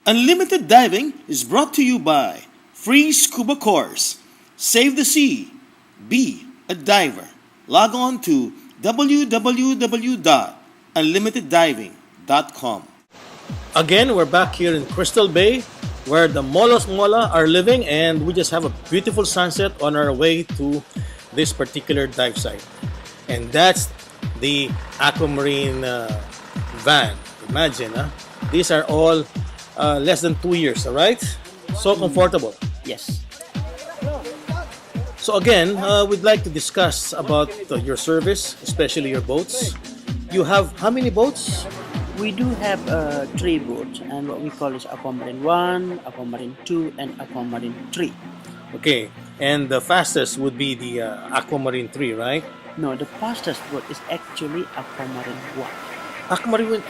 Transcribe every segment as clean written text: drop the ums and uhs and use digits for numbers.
Unlimited Diving is brought to you by Free Scuba Course. Save the sea. Be a diver. Log on to www.unlimiteddiving.com. Again, we're back here in Crystal Bay where the Molos Mola are living, and we just have a beautiful sunset on our way to this particular dive site. And that's the Aquamarine van. Imagine, these are all less than 2 years, all right? So comfortable. Yes. So again, we'd like to discuss about your service, especially your boats. You have how many boats? We do have 3 boats, and what we call is Aquamarine 1, Aquamarine 2, and Aquamarine 3. Okay, and the fastest would be the Aquamarine 3, right? No, the fastest boat is actually Aquamarine 1. Aquamarine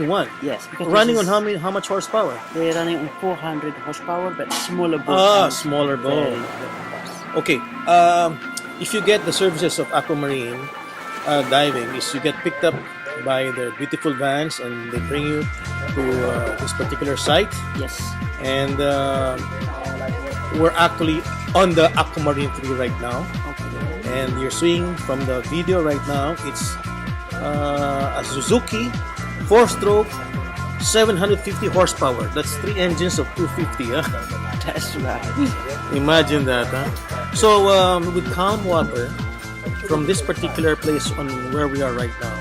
1? Yes. Because running on how much horsepower? They're running on 400 horsepower, but smaller boat. Smaller boat. Okay, if you get the services of Aquamarine diving, is you get picked up by their beautiful vans and they bring you to this particular site. Yes. And we're actually on the Aquamarine 3 right now. Okay. And you're seeing from the video right now, it's a Suzuki 4-stroke 750 horsepower. That's 3 engines of 250. That's right. Imagine that. So with calm water from this particular place on where we are right now,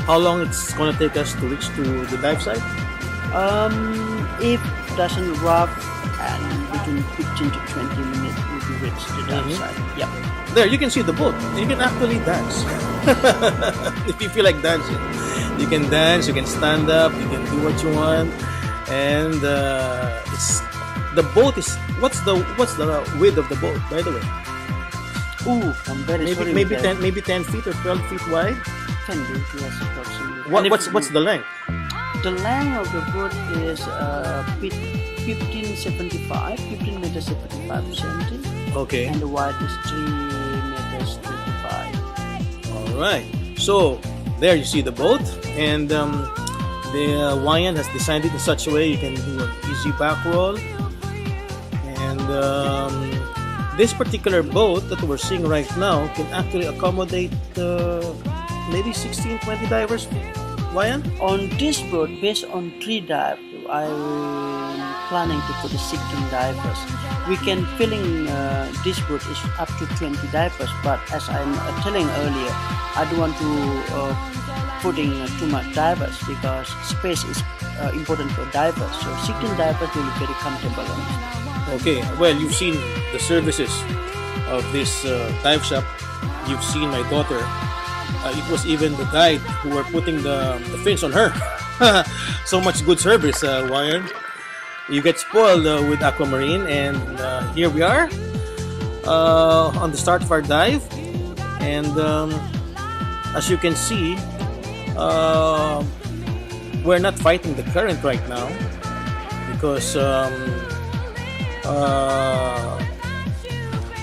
how long it's going to take us to reach to the dive site? If it doesn't rough, and between 15 to 20 minutes we will reach the dive site. Yeah. There, you can see the boat. You can actually dance. If you feel like dancing, you can dance. You can stand up. You can do what you want. And it's the boat is what's the width of the boat, by the way? Ooh, I'm very sorry. Maybe 10 feet or 12 feet wide. Can be, yes, approximately. What's the length? The length of the boat is 15 meters 75 centi. Okay. And the width is 3 meters 35. All right. So there you see the boat, and the Hawaiian has designed it in such a way you can do an easy back roll. And this particular boat that we're seeing right now can actually accommodate maybe 16, 20 divers. Hawaiian? On this boat, based on 3 dives, I'm planning to put 16 divers. We can filling this boat is up to 20 divers, but as I'm telling earlier, I don't want to putting too much divers because space is important for divers. So 16 divers will be very comfortable on this. Okay, well, you've seen the services of this dive shop. You've seen my daughter. It was even the guide who were putting the fins on her. So much good service, Hawaiian. You get spoiled with Aquamarine, and here we are on the start of our dive. And as you can see, we're not fighting the current right now because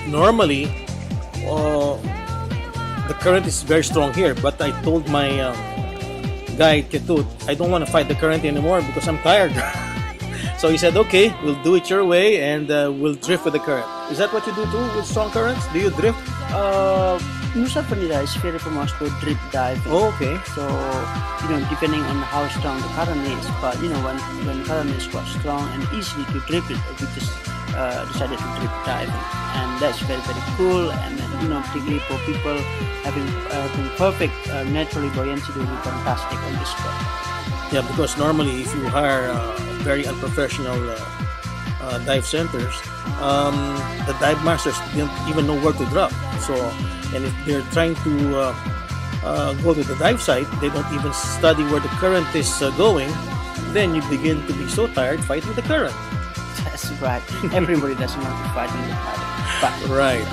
normally the current is very strong here, but I told my guide Ketut, I don't want to fight the current anymore because I'm tired. So he said, okay, we'll do it your way, and we'll drift with the current. Is that what you do too with strong currents? Do you drift? Nusa Penida is very famous for drift diving. Oh, okay. So, depending on how strong the current is, but when current is quite strong and easy to drift it, we just decided to drift diving, and that's very, very cool. And particularly for people having perfect naturally buoyancy, will be fantastic on this spot. Yeah, because normally if you hire very unprofessional dive centers, the dive masters don't even know where to drop. So, and if they're trying to go to the dive site, they don't even study where the current is going. Then you begin to be so tired fighting the current. That's right. Everybody doesn't want to fight in the current. Right.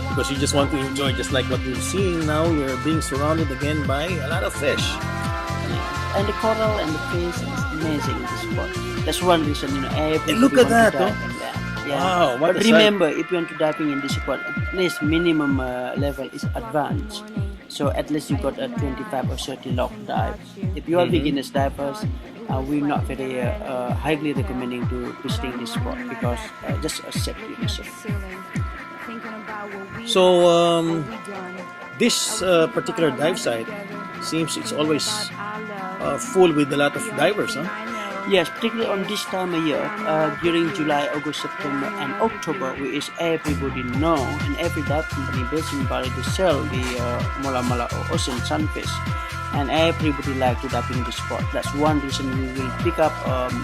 Because you just want to enjoy, just like what we're seeing now. You're being surrounded again by a lot of fish. Yeah. And the coral and the fish is amazing in this spot. That's one reason, everybody look at that, Yeah. Wow, what but remember, if you want to diving in this spot, at least minimum level is advanced. So at least you got a 25 or 30 log dive. If you are beginners divers, we're not very highly recommending to visiting this spot because just a safety mission. So this particular dive site seems it's always full with a lot of divers, huh? Yes, particularly on this time of year, during July, August, September, and October, which everybody know, and every dive company based in Bali to sell the mola mola or ocean sunfish, and everybody like to dive in the spot. That's one reason we will pick up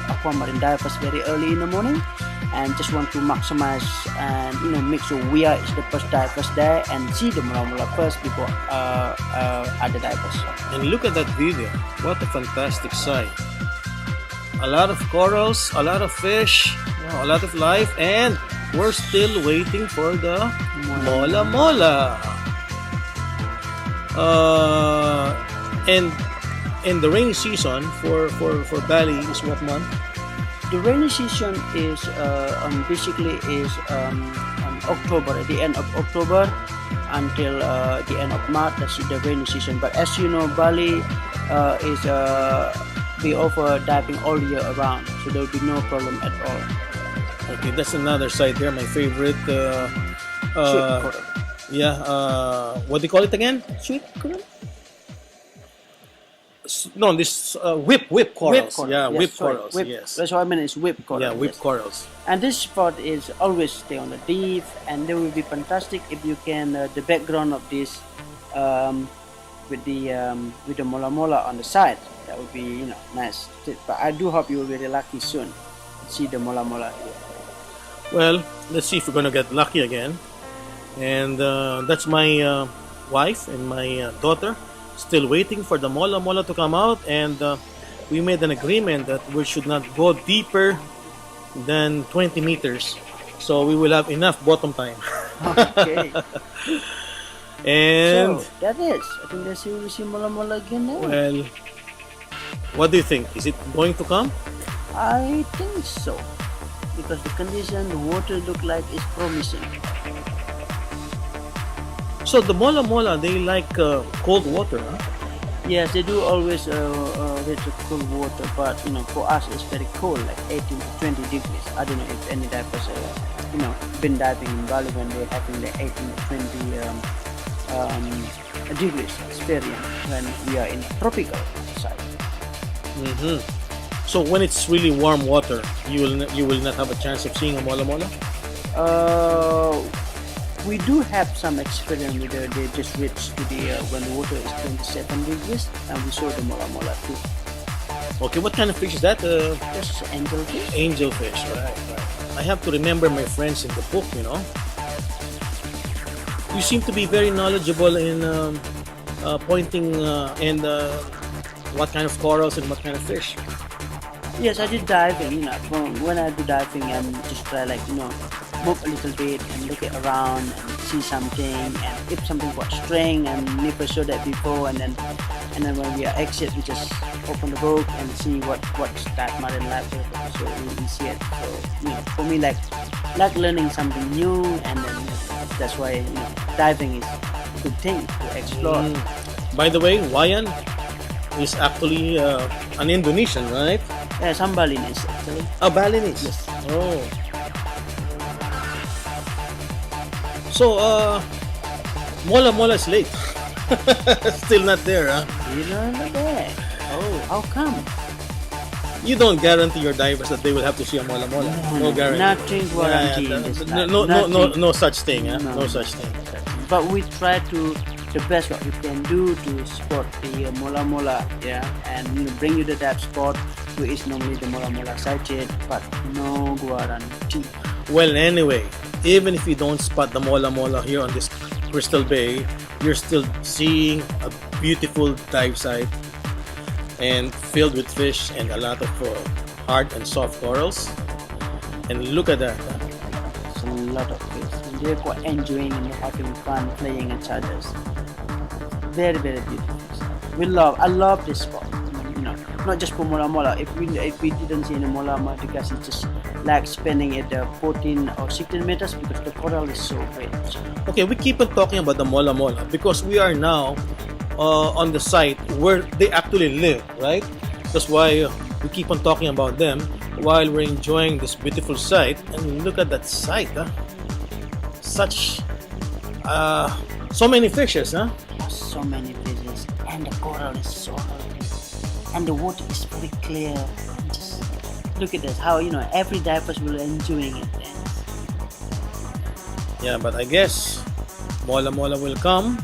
aquamarine divers very early in the morning, and just want to maximize and make sure we are the first divers there and see the mola mola first before other divers. And look at that video! What a fantastic sight! A lot of corals, a lot of fish, a lot of life, and we're still waiting for the mola mola. And in the rainy season for Bali is what month? The rainy season is basically is on October, at the end of October until the end of March. That's the rainy season. But as you know, Bali is we offer diving all year around, so there will be no problem at all. Okay, that's another site there. My favorite. Sweet coral. Yeah. What do you call it again? Sweet coral. No, this whip corals. Coral. Yeah, Yes, whip sorry, corals. whip. Yes. That's what I mean. It's whip coral. Yeah, whip yes. corals. And this spot is always stay on the deep, and they will be fantastic if you can the background of this with the mola mola on the side. That would be nice. But I do hope you will be very lucky soon to see the mola mola here. Well, let's see if we're gonna get lucky again. And that's my wife and my daughter still waiting for the mola mola to come out, and we made an agreement that we should not go deeper than 20 meters, so we will have enough bottom time. Okay. And So that is. I think that's you will see mola mola again now. well, what do you think? Is it going to come? I think so, because the condition, the water look like is promising. So the mola mola, they like cold water, huh? Yes, they do always reach cool water, but for us it's very cold, like 18 to 20 degrees. I don't know if any divers been diving in Bali when they're having the 18 to 20 degrees experience when we are in tropical side. Mm-hmm. So when it's really warm water, you will not have a chance of seeing a mola mola. We do have some experience with they just reached to the when the water is 27 degrees, and we saw the mola mola too. Okay, what kind of fish is that? Just angelfish. Angelfish, right. I have to remember my friends in the book, You seem to be very knowledgeable in pointing and what kind of corals and what kind of fish. Yes, I did diving. When I do diving, and just try move a little bit and look it around and see something, and if something got string and never saw that before, and then when we are exit, we just open the book and see what's that marine life is. So we see it. So for me, like learning something new, and then that's why diving is a good thing to explore. By the way, Wayan is actually an Indonesian, right? Yeah, some Balinese actually. Oh, Balinese. Yes. Oh. So, mola mola is late. Still not there, huh? You know there. Oh, how come? You don't guarantee your divers that they will have to see a mola mola. No guarantee. Nothing guarantee in this life. No such thing, huh? No such thing. But we try to the best what we can do to spot the mola mola, and bring you to that spot where is normally the mola mola sighted, but no guarantee. Well, anyway, even if you don't spot the mola mola here on this Crystal Bay, you're still seeing a beautiful dive site and filled with fish and a lot of hard and soft corals. And look at that. It's a lot of fish. And they're quite enjoying and they're having fun playing each other. Very, very beautiful. I love this spot. Not just for mola mola. If we didn't see any mola mola, because it's just like spending at 14 or 16 meters, because the coral is so great. Okay, we keep on talking about the mola mola because we are now on the site where they actually live, right? That's why we keep on talking about them while we're enjoying this beautiful sight. And look at that sight, huh? Such, so many fishes, huh? So many fishes, and the coral is so healthy, and the water is very clear. Just look at this, how every divers will enjoying it. Yeah, but I guess Mola Mola will come,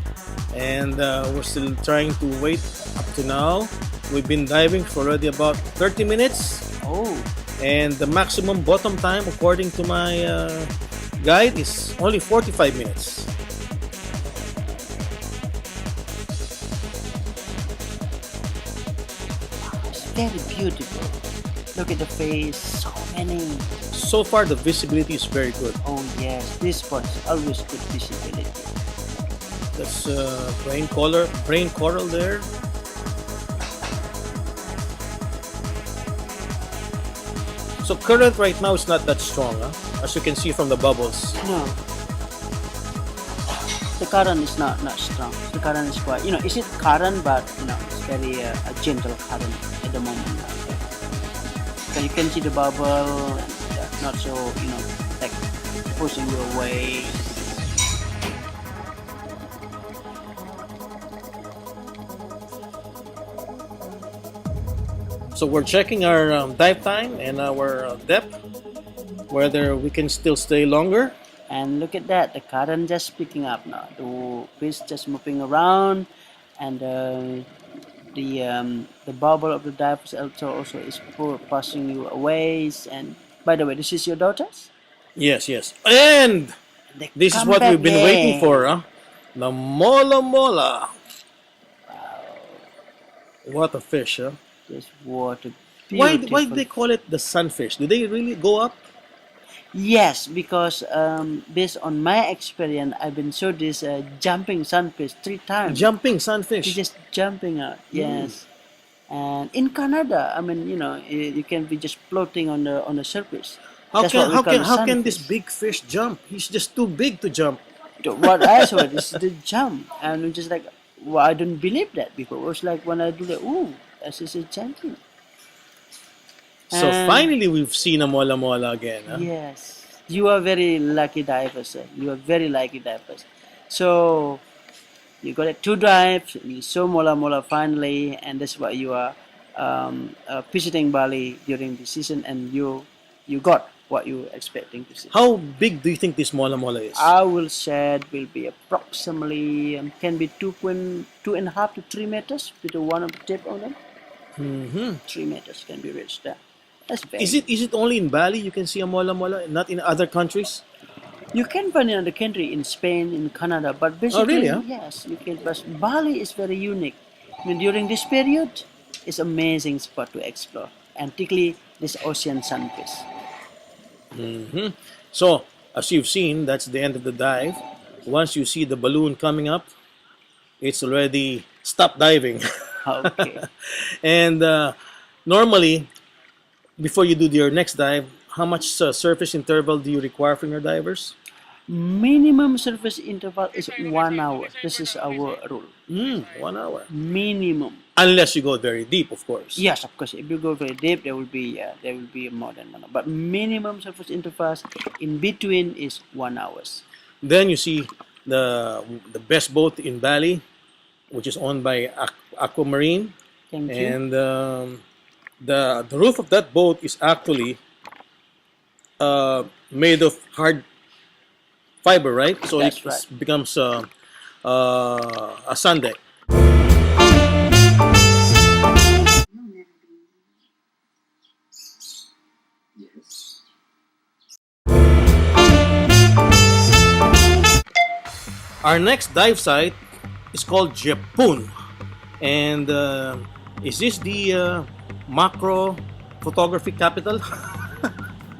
and we're still trying to wait up to now. We've been diving for already about 30 minutes, Oh, and the maximum bottom time, according to my guide, is only 45 minutes. it's very beautiful. Look at the face, so many. So far, the visibility is very good. Oh yes, this spot is always good visibility. That's brain coral there. So current right now is not that strong, huh? As you can see from the bubbles. No, the current is not strong. The current is quite, is it current, but it's very a gentle current at the moment. So you can see the bubble, and not so like pushing you away. So we're checking our dive time and our depth, whether we can still stay longer. And look at that, the current just picking up now. The fish just moving around, and the bubble of the divers also is passing you away. And by the way, this is your daughters. Yes, yes. And They this is come what back we've been waiting again. for, huh? The Mola Mola. What a fish, huh? This water. Why Beautiful. do they call it the sunfish? Do they really go up? Yes, because based on my experience, I've been saw this jumping sunfish 3 times. Jumping They're sunfish. just jumping out. Yes. And in Canada, I mean, you can be just floating on the surface. How That's can what we how call can the how can this sunfish. big fish jump? He's just too big to jump. What I saw is the jump, and it's just like, well, I didn't believe that before. It was like when I do that, ooh, this is a jumping. So And- finally, we've seen a Mola Mola again. Huh? Yes, you are very lucky diver, sir. You are very lucky divers. So you got 2 dives, you saw Mola Mola finally, and that's why you are visiting Bali during the season, and you got what you were expecting to see. How big do you think this Mola Mola is? I will say it will be approximately can be 2.5 to 3 meters with the one of the tip on them. Mm-hmm. 3 meters can be reached there. That's very. Is it only in Bali you can see a Mola Mola, not in other countries? You can find it in other country, in Spain, in Canada, but basically, really, huh? yes, you can. But Bali is very unique. I mean, during this period, it's amazing spot to explore, and particularly this ocean sunfish. Mm-hmm. So, as you've seen, that's the end of the dive. Once you see the balloon coming up, it's already stopped diving. Okay. And normally, before you do your next dive, how much surface interval do you require from your divers? Minimum surface interval is 1 hour. This is our rule. 1 hour. Minimum. Unless you go very deep, of course. Yes, of course. If you go very deep, there will be more than 1 hour. But minimum surface intervals in between is 1 hour. Then you see the best boat in Bali, which is owned by Aquamarine, Thank you. and the roof of that boat is actually made of hard fiber, right? So That's it right. becomes a sun deck. Our next dive site is called Jepun, and is this the macro photography capital?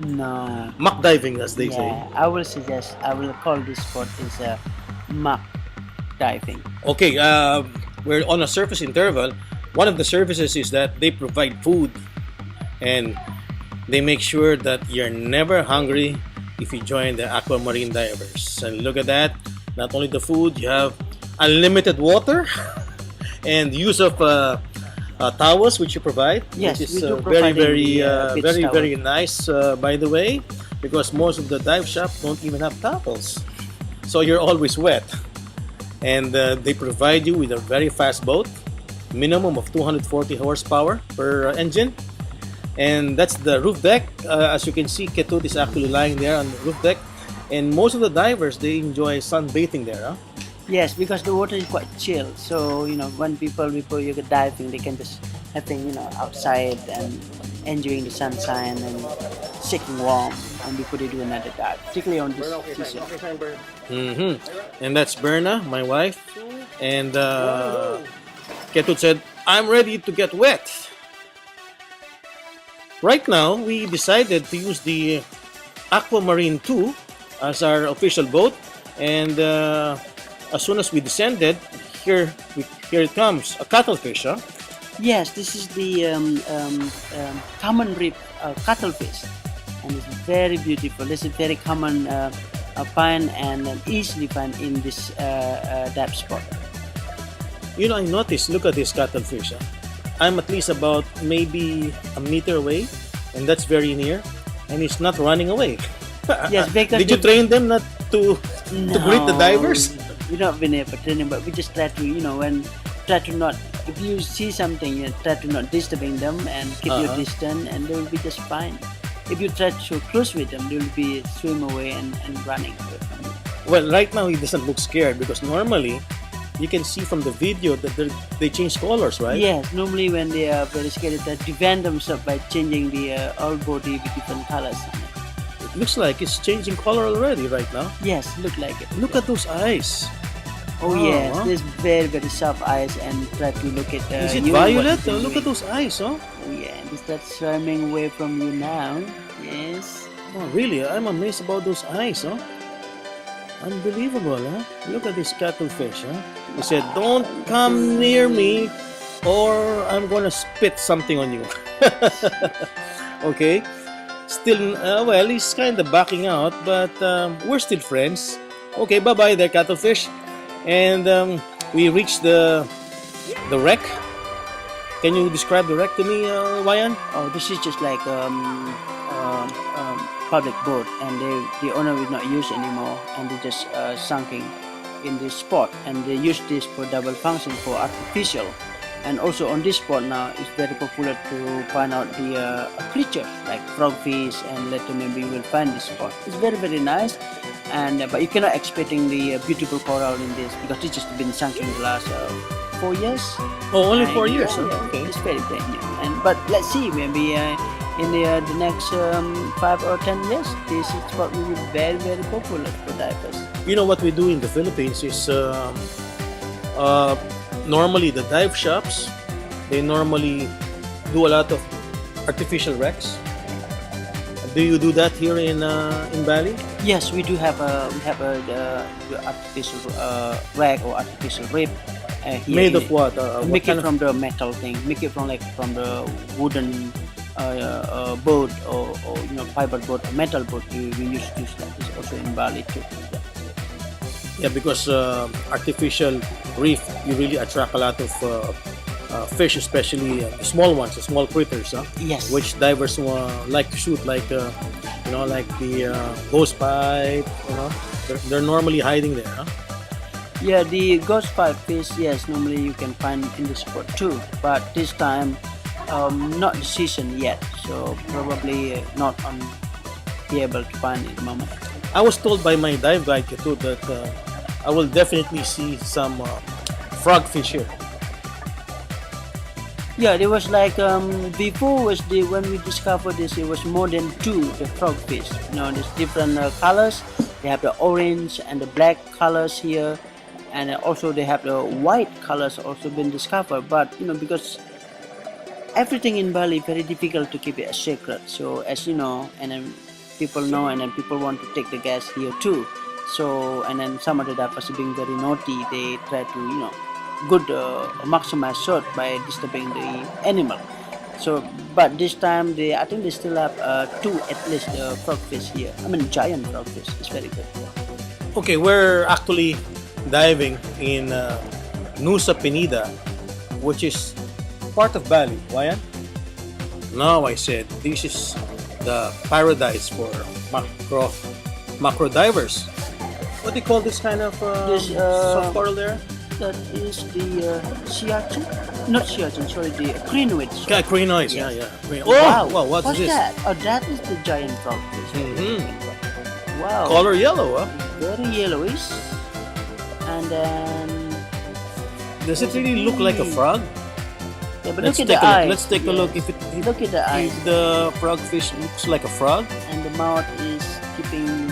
No. Mac diving, as they say. Yeah, I will suggest, I will call this spot is muck diving. Okay, we're on a surface interval. One of the services is that they provide food, and they make sure that you're never hungry if you join the Aquamarine divers. And look at that, not only the food, you have unlimited water and use of towels which you provide, Yes, which is we do very, provide very, beach very, towel. very nice, by the way, because most of the dive shop don't even have towels, so you're always wet. And they provide you with a very fast boat, minimum of 240 horsepower per engine, and that's the roof deck. As you can see, Ketut is actually lying there on the roof deck, and most of the divers, they enjoy sunbathing there. Huh? Yes, because the water is quite chill. So when people before you go diving, they can just having outside and enjoying the sunshine and sitting warm, and before they do another dive, particularly on this season. And that's Berna, my wife, and Ketut said, "I'm ready to get wet." Right now, we decided to use the Aquamarine 2 as our official boat, and as soon as we descended, here it comes, a cuttlefish. Huh? Yes, this is the common reef cuttlefish, and it's very beautiful. This is very common find and easily find in this dive spot. I noticed, look at this cuttlefish. Huh? I'm at least about maybe a meter away, and that's very near, and it's not running away. Yes, because did you train them not to greet the divers? We not been able to training, but we just try to try to not, if you see something, try to not disturbing them and keep your distance, and they will be just fine. If you try to close with them, they will be swim away and running away from you. Well, right now he doesn't look scared, because normally you can see from the video that they change colors, right? Yes, normally when they are very scared, they defend themselves by changing the all body with different colors. It looks like it's changing color already right now. Yes, look like it. Look at those eyes. Oh yes, huh? there's very very soft eyes, and try to look at. Is it you, violet? what you're Look at doing. those eyes, huh? Oh yeah, they start swimming away from you now. Yes. Oh, really? I'm amazed about those eyes, huh? Unbelievable, huh? Look at this cuttlefish, huh? He said, "Don't come near me, or I'm gonna spit something on you." Okay. Still, well, he's kind of backing out, but we're still friends. Okay, bye-bye there, cuttlefish. And we reached the wreck. Can you describe the wreck to me, Wayan? Oh, this is just like public boat, and the owner will not use anymore, and they just sunking in this spot, and they use this for double function for artificial. And also on this spot now, it's very popular to find out the creatures like frogfish, and later maybe you will find this spot. It's very very nice, and but you cannot expecting the beautiful coral in this, because it's just been sunk in the last 4 years. Oh, only 4 And, years, yeah, huh? yeah, Okay. it's very brand new. And but let's see, maybe in the next 5 or 10 years, this spot will be very very popular for divers. You know what we do in the Philippines is normally the dive shops, they normally do a lot of artificial wrecks. Do you do that here in Bali? Yes, we do have a the artificial wreck or artificial reef here. Made of what? What Make kind it of? from the metal thing. Make it from the wooden boat, or fiber boat, or metal boat. We used to use like this also in Bali too. Yeah, because artificial reef, you really attract a lot of fish, especially the small ones, the small critters, huh? Yes. Which divers like to shoot, like like the ghost pipe. They're normally hiding there, huh? Yeah, the ghost pipe fish, yes, normally you can find in the spot too. But this time, not the season yet, so probably not be able to find it at the moment. I was told by my dive guide too that I will definitely see some frogfish here. Yeah, there was like before was when we discovered this, it was more than 2 the frogfish. There's different colors. They have the orange and the black colors here, and also they have the white colors also been discovered. But because everything in Bali very difficult to keep it a secret. So as you know, and then people know, and then people want to take the gas here too. So and then some of the divers being very naughty, they try to good maximize shot by disturbing the animal. So but this time I think they still have 2 at least frogfish here. I mean giant frogfish. It's very good. Okay, we're actually diving in Nusa Penida, which is part of Bali, Wayan? No, I said, this is the paradise for macro divers. What do you call this kind of This, soft coral there? That is the sea urchin. Not sea urchin, sorry, the crinoid. Yeah, crinoids. Yes. Yeah. Wow, Oh, wow, what's this? that? Oh, that is the giant frogfish. Wow. Color yellow, huh? Very yellowish. And then... Does it really look like a frog? Yeah, but Let's look take at the eyes. Let's take a look. If Look at the eyes. the frogfish looks like a frog, And the mouth is keeping...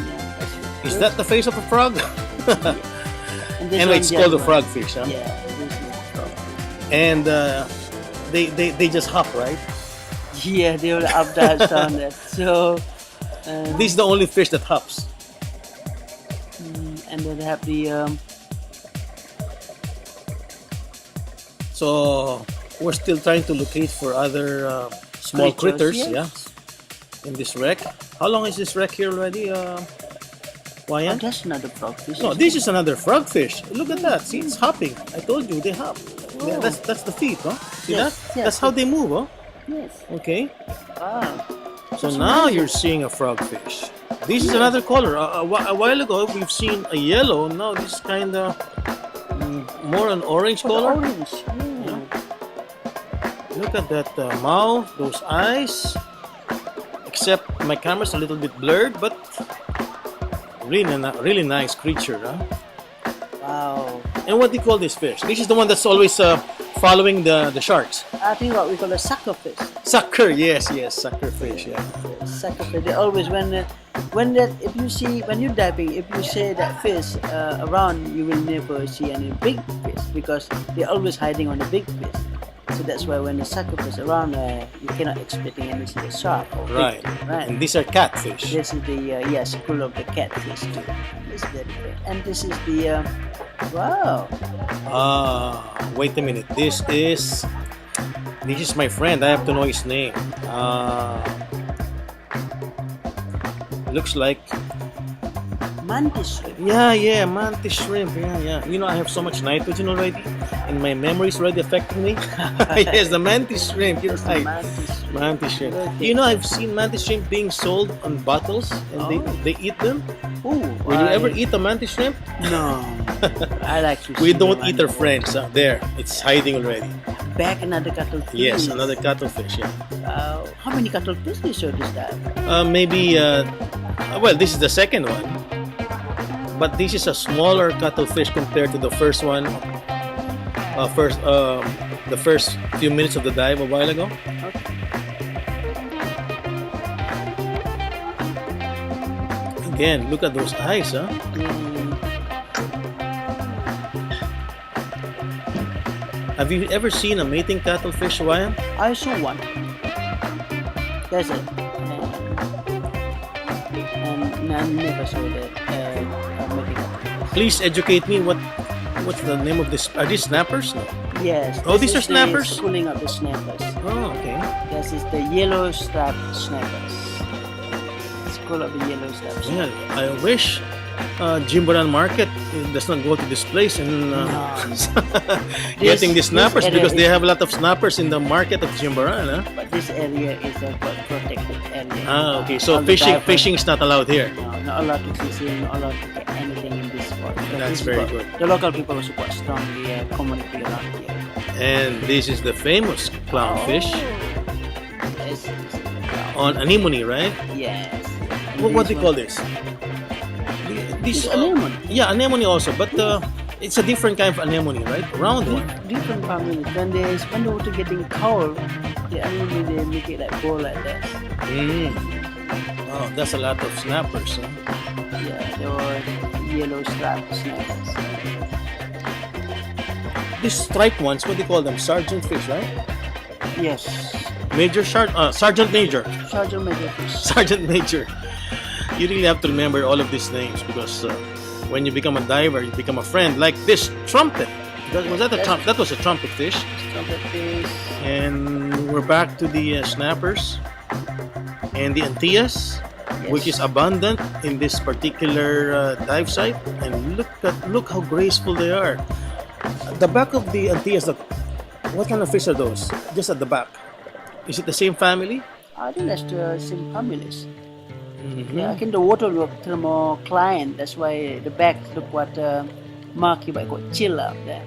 is that the face of a frog? And this Anyway, one it's called a just- frogfish, huh? Yeah, this is the frogfish. And they just hop, right? Yeah, they will up that down that. So... This is the only fish that hops. and then they have the... So we're still trying to locate for other small critters, Creatures, yeah, in this wreck. How long is this wreck here already, Oh, Wayan? that's another frogfish. No, this is another frogfish. Look at that. See, it's hopping. I told you they hop. Yeah, Oh. that's the feet, huh? See Yes, that? yes. That's how they move, huh? Yes. Okay. Wow. So That's now amazing. you're seeing a frogfish. This is another color. A while ago we've seen a yellow. Now this is kind of more an orange color. Orange. Yeah. Look at that mouth, those eyes. Except my camera's a little bit blurred, but really nice creature, huh? Wow. And what do you call this fish? This is the one that's always following the sharks. I think what we call a suckerfish. Sucker, yes, sucker fish, yeah. Suckerfish. They always when that if you see when you're diving, if you see that fish around, you will never see any big fish because they're always hiding on the big fish. So that's why when the suckerfish around, you cannot expect any see a shark or big Right. fish, right? And these are catfish. This is the school of the catfish too. It's very good. And this is the wow. Wait a minute. This is my friend. I have to know his name. Looks like Mantis shrimp. yeah, mantis shrimp. Yeah. You know, I have so much nitrogen already, and my memory is already affecting me. Yes, the mantis shrimp. You're right. Mantis shrimp. Mantis shrimp. Okay. You know, I've seen mantis shrimp being sold on bottles, and they eat them. Ooh, Will you ever eat a mantis shrimp? No. I like to We see don't the eat our mantis. friends. There, it's hiding already. Back another cuttlefish. Yes, another cuttlefish. Yeah. How many cuttlefish they show this time? Maybe. Well, this is the second one, but this is a smaller cuttlefish compared to the first one. The first few minutes of the dive a while ago. Okay. Again, look at those eyes, huh? Have you ever seen a mating cuttlefish, Ryan? I saw one. That's it. And I never saw that. Please educate me. What's the name of this? Are these snappers? No. Yes. Oh, this these are is the snappers? schooling of the snappers. Oh, okay. This is the yellow striped snappers. School of the yellow striped snappers. Yeah, I wish Jimbaran Market does not go to this place and getting the snappers area because they is- have a lot of snappers in the market of Jimbaran, huh? But this area is a protected area. Ah, okay. So all the divers- fishing is not allowed here. No, not allowed to fish here, not allowed to get anything in this spot. But That's this very spot, good. The local people also quite strong the community around here. And this is the famous clownfish Yes, on anemone, right? yes. And What do this you call one- this? This It's anemone. Yeah, anemone also, but it's a different kind of anemone, right? Round one. Different families. When the water getting cold, the anemone they make it like ball like that. Oh, that's a lot of snappers. Huh? Yeah, they were yellow striped snappers. These striped ones, what do you call them? Sergeant fish, right? Yes. Sergeant Major. Sergeant major fish. Sergeant Major. You really have to remember all of these names because when you become a diver, you become a friend. Like this trumpet. That was a trumpet fish. Trumpet fish. And we're back to the snappers and the antillas, which is abundant in this particular dive site. And look how graceful they are. The back of the antillas, What kind of fish are those? Just at the back. Is it the same family? I think that's the same families. Yeah, I think the water look thermocline. That's why the back look what marked by got chill up there.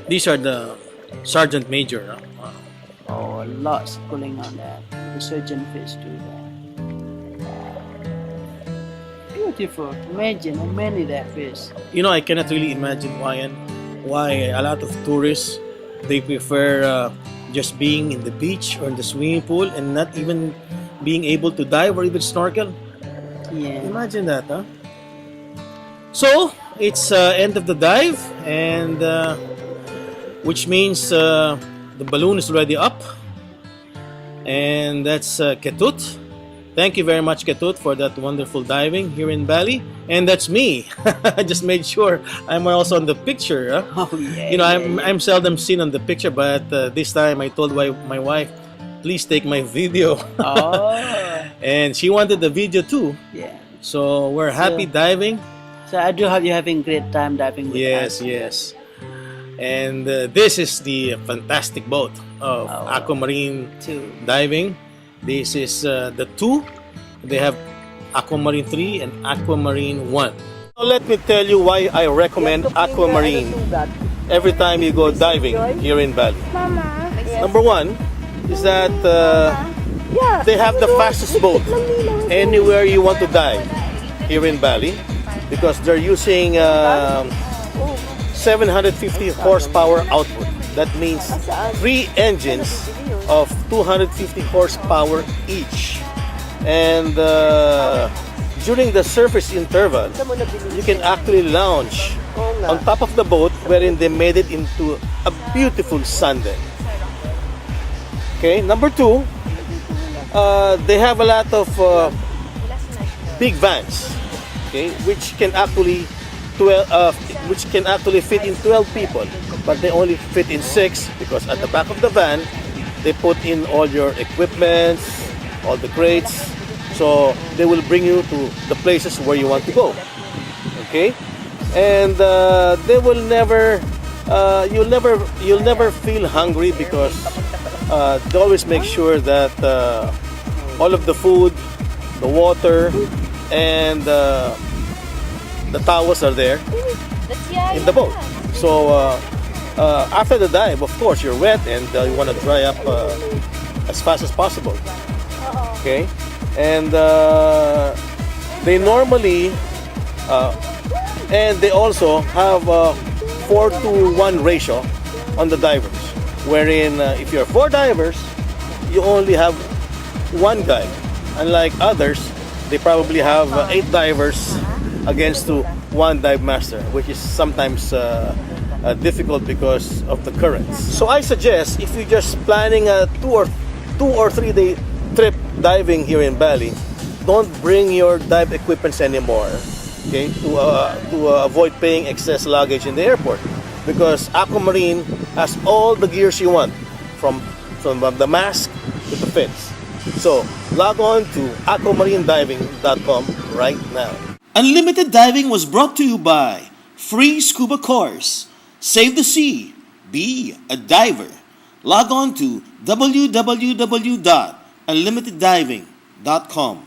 These are the Sergeant Major. Huh? Oh, lots going on there. The surgeon fish too there. Beautiful. Imagine how many there fish. You know, I cannot really imagine why a lot of tourists they prefer just being in the beach or in the swimming pool and not even being able to dive or even snorkel. Yeah. Imagine that, huh? So it's end of the dive, and which means the balloon is already up, and that's Ketut. Thank you very much, Ketut, for that wonderful diving here in Bali. And that's me. I just made sure I'm also on the picture. Huh? Oh yeah. You know, I'm seldom seen on the picture, but this time I told my wife, please take my video. Oh. And she wanted the video too. Yeah. So we're happy diving. So I do have you having great time diving with Yes, us. yes. And this is the fantastic boat of Aquamarine Too. Diving. This is the two. They have Aquamarine 3 and Aquamarine 1. So let me tell you why I recommend Aquamarine every time you go diving here in Bali. Number one is that they have the fastest boat anywhere you want to dive here in Bali, because they're using 750 horsepower output. That means 3 engines of 250 horsepower each. And during the surface interval, you can actually lounge on top of the boat, wherein they made it into a beautiful sundeck. Okay, number two, they have a lot of big vans, okay, which can actually fit in 12 people, but they only fit in 6 because at the back of the van they put in all your equipment, all the crates, so they will bring you to the places where you want to go. Okay, and they will never, you'll never feel hungry, because they always make sure that all of the food, the water, and the towels are there in the boat. So after the dive, of course, you're wet and you want to dry up as fast as possible. Okay, and they normally and they also have a 4-to-1 ratio on the divers, wherein if you're 4 divers, you only have 1 guide. Unlike others, they probably have 8 divers against to 1 dive master, which is sometimes difficult because of the currents. So I suggest, if you're just planning a 2 or 3 day trip diving here in Bali, don't bring your dive equipments anymore, okay, to avoid paying excess luggage in the airport, because Aquamarine has all the gears you want, from the mask to the fins. So log on to aquamarinediving.com right now. Unlimited Diving was brought to you by Free Scuba Course. Save the sea. Be a diver. Log on to www.unlimiteddiving.com.